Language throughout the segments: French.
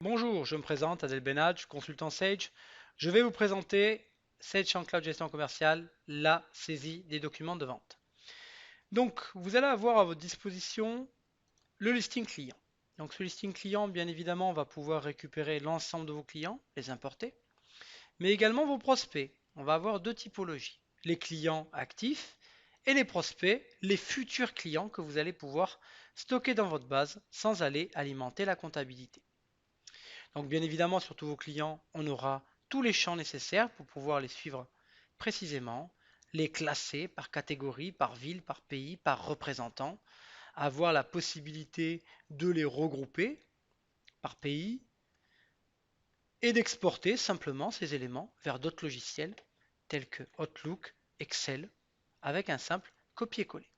Bonjour, je me présente Adel Benadj, consultant Sage. Je vais vous présenter Sage en Cloud Gestion Commerciale, la saisie des documents de vente. Donc, vous allez avoir à votre disposition le listing client. Donc, ce listing client, bien évidemment, va pouvoir récupérer l'ensemble de vos clients, les importer, mais également vos prospects. On va avoir deux typologies, les clients actifs et les prospects, les futurs clients que vous allez pouvoir stocker dans votre base sans aller alimenter la comptabilité. Donc bien évidemment, sur tous vos clients, on aura tous les champs nécessaires pour pouvoir les suivre précisément, les classer par catégorie, par ville, par pays, par représentant, avoir la possibilité de les regrouper par pays et d'exporter simplement ces éléments vers d'autres logiciels tels que Outlook, Excel, avec un simple copier-coller.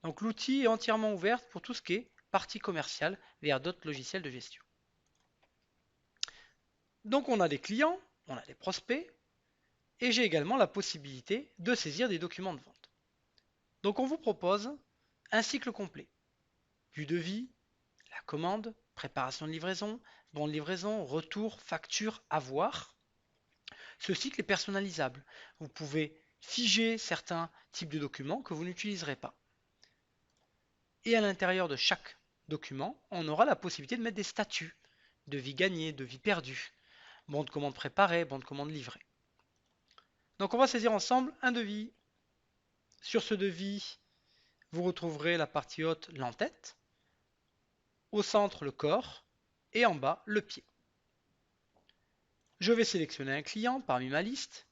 Donc l'outil est entièrement ouvert pour tout ce qui est partie commerciale vers d'autres logiciels de gestion. Donc on a des clients, on a des prospects, et j'ai également la possibilité de saisir des documents de vente. Donc on vous propose un cycle complet du devis, la commande, préparation de livraison, bon de livraison, retour, facture, avoir. Ce cycle est personnalisable. Vous pouvez figer certains types de documents que vous n'utiliserez pas. Et à l'intérieur de chaque document, on aura la possibilité de mettre des statuts, devis gagné, devis perdu, bon de commande préparé, bon de commande livré. Donc on va saisir ensemble un devis. Sur ce devis, vous retrouverez la partie haute, l'entête, au centre le corps et en bas le pied. Je vais sélectionner un client parmi ma liste.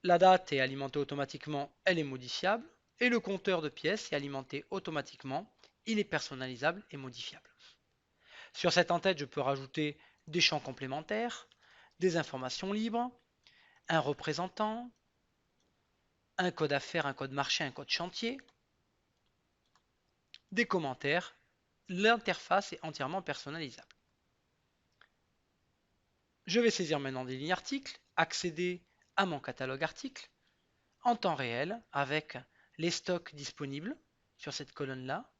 La date est alimentée automatiquement, elle est modifiable. Et le compteur de pièces est alimenté automatiquement, il est personnalisable et modifiable. Sur cette entête, je peux rajouter des champs complémentaires, des informations libres, un représentant, un code affaires, un code marché, un code chantier, des commentaires. L'interface est entièrement personnalisable. Je vais saisir maintenant des lignes articles, accéder à mon catalogue articles en temps réel avec les stocks disponibles sur cette colonne-là,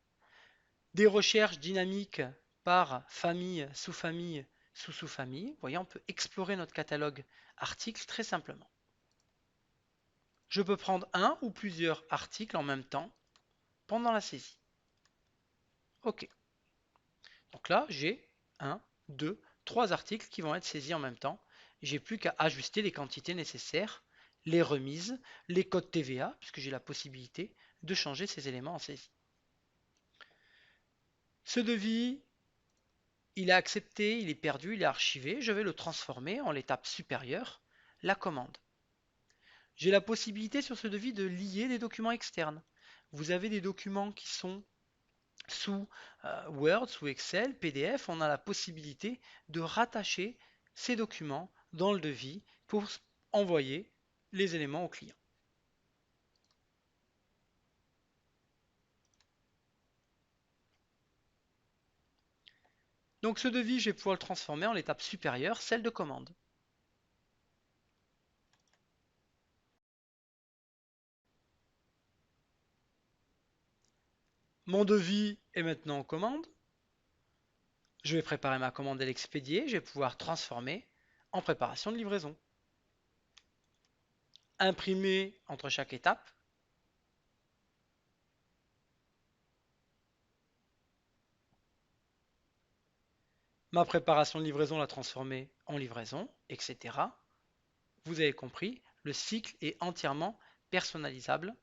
des recherches dynamiques par famille, sous-famille, sous-sous-famille. Vous voyez, on peut explorer notre catalogue articles très simplement. Je peux prendre un ou plusieurs articles en même temps pendant la saisie. OK. Donc là, j'ai un, deux, trois articles qui vont être saisis en même temps. J'ai plus qu'à ajuster les quantités nécessaires, les remises, les codes TVA, puisque j'ai la possibilité de changer ces éléments en saisie. Ce devis, il est accepté, il est perdu, il est archivé. Je vais le transformer en l'étape supérieure, la commande. J'ai la possibilité sur ce devis de lier des documents externes. Vous avez des documents qui sont sous Word, sous Excel, PDF, on a la possibilité de rattacher ces documents dans le devis pour envoyer les éléments au client. Donc ce devis, je vais pouvoir le transformer en l'étape supérieure, celle de commande. Mon devis est maintenant en commande. Je vais préparer ma commande et l'expédier. Je vais pouvoir transformer en préparation de livraison. Imprimer entre chaque étape. Ma préparation de livraison la transformer en livraison, etc. Vous avez compris, le cycle est entièrement personnalisable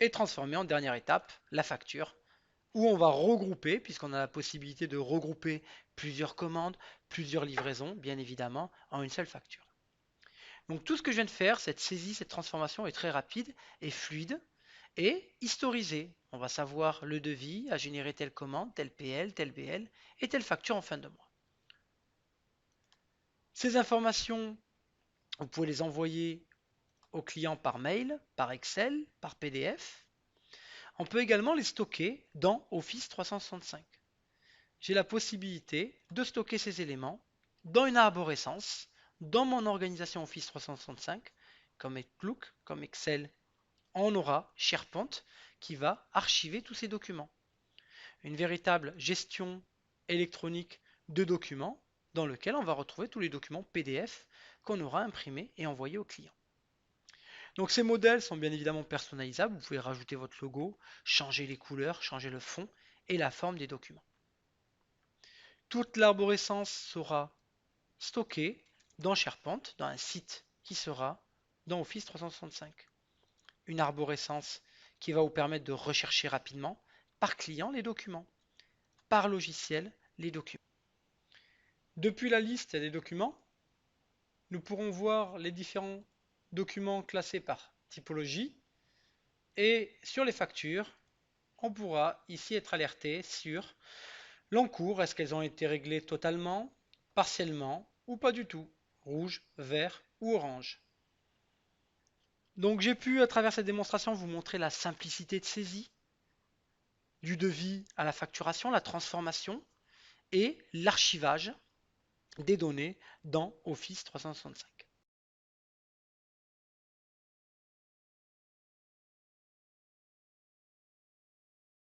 et transformer en dernière étape la facture où on va regrouper, puisqu'on a la possibilité de regrouper plusieurs commandes, plusieurs livraisons, bien évidemment, en une seule facture. Donc tout ce que je viens de faire, cette saisie, cette transformation est très rapide et fluide et historisée. On va savoir le devis a généré telle commande, tel PL, tel BL et telle facture en fin de mois. Ces informations, vous pouvez les envoyer au client par mail, par Excel, par PDF. On peut également les stocker dans Office 365. J'ai la possibilité de stocker ces éléments dans une arborescence, dans mon organisation Office 365, comme Outlook, comme Excel on aura SharePoint qui va archiver tous ces documents. Une véritable gestion électronique de documents dans lequel on va retrouver tous les documents PDF qu'on aura imprimés et envoyés au client. Donc ces modèles sont bien évidemment personnalisables. Vous pouvez rajouter votre logo, changer les couleurs, changer le fond et la forme des documents. Toute l'arborescence sera stockée dans SharePoint, dans un site qui sera dans Office 365. Une arborescence qui va vous permettre de rechercher rapidement par client les documents, par logiciel les documents. Depuis la liste des documents, nous pourrons voir les différents documents classés par typologie et sur les factures, on pourra ici être alerté sur l'encours, est-ce qu'elles ont été réglées totalement, partiellement ou pas du tout, rouge, vert ou orange. Donc j'ai pu à travers cette démonstration vous montrer la simplicité de saisie, du devis à la facturation, la transformation et l'archivage des données dans Office 365.